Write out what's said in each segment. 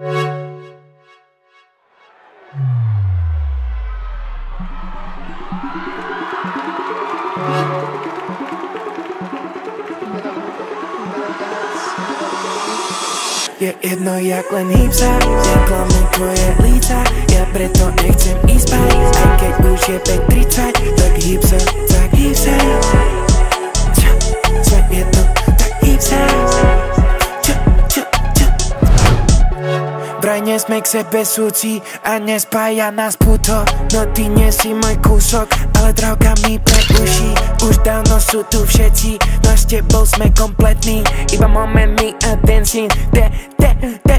Je jedno jak len hýb sa, neklamem tvoje líca. Ja preto nechcem ísť spať, aj keď už je 5:30. Tak hýb sa, tak hýb sa. Sme jedno, tak hýb sa. Vraj nie sme k sebe súci a nespája nás puto. No ty nie si môj kúsok, ale drahka mi pre uši. Už dávno sú tu všetci, no s tebou sme kompletní. Iba moment mi a dancing,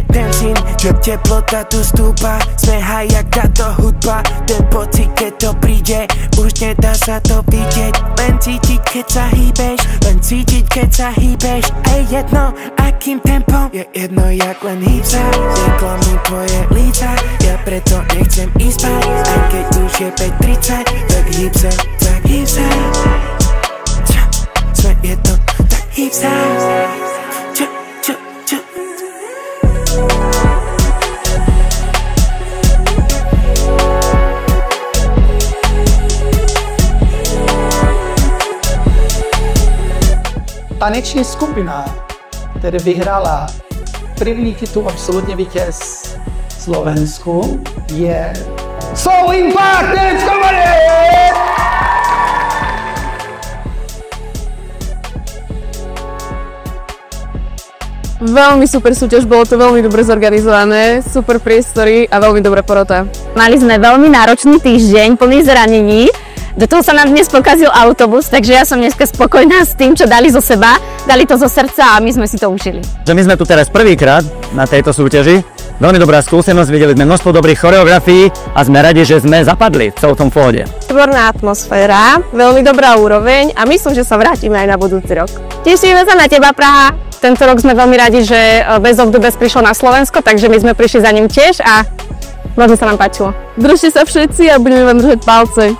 dancing. Čo teplota tu stúpa, sme high jak táto hudba. Ten pocit, keď to príde, už nedá sa to vidieť. Len cítiť, keď sa hýbeš, len cítiť, keď sa hýbeš. A je jedno, akým tempom, je jedno jak len hýb sa. Neklamem tvoje líca, ja preto nechcem ísť spať, aj keď už je 5:30. Tak hýb sa, tak hýb sa. Sme jedno, tak hýb sa. Taneční skupina, která vyhrála první titul absolutně vítěz Slovensku, je Soul Impact Dance Company! Veľmi super súťaž, bolo to veľmi dobre zorganizované, super priestory a veľmi dobrá porota. Mali sme veľmi náročný týždeň, plný zranení. Do toho sa nám dnes pokazil autobus, takže ja som dneska spokojná s tým, čo dali zo seba, dali to zo srdca a my sme si to užili. Že my sme tu teraz prvýkrát na tejto súťaži. Veľmi dobrá skúsenosť, videli sme množstvo dobrých choreografií a sme radi, že sme zapadli v celom tom pohode. Výborná atmosféra, veľmi dobrá úroveň a myslím, že sa vrátime aj na budúci rok. Tešíme sa na teba, Praha. Tento rok sme veľmi radi, že Best of the Best prišlo na Slovensko, takže my sme prišli za ním tiež a veľmi sa nám páčilo. Držte sa všetci a budeme vám držať palce.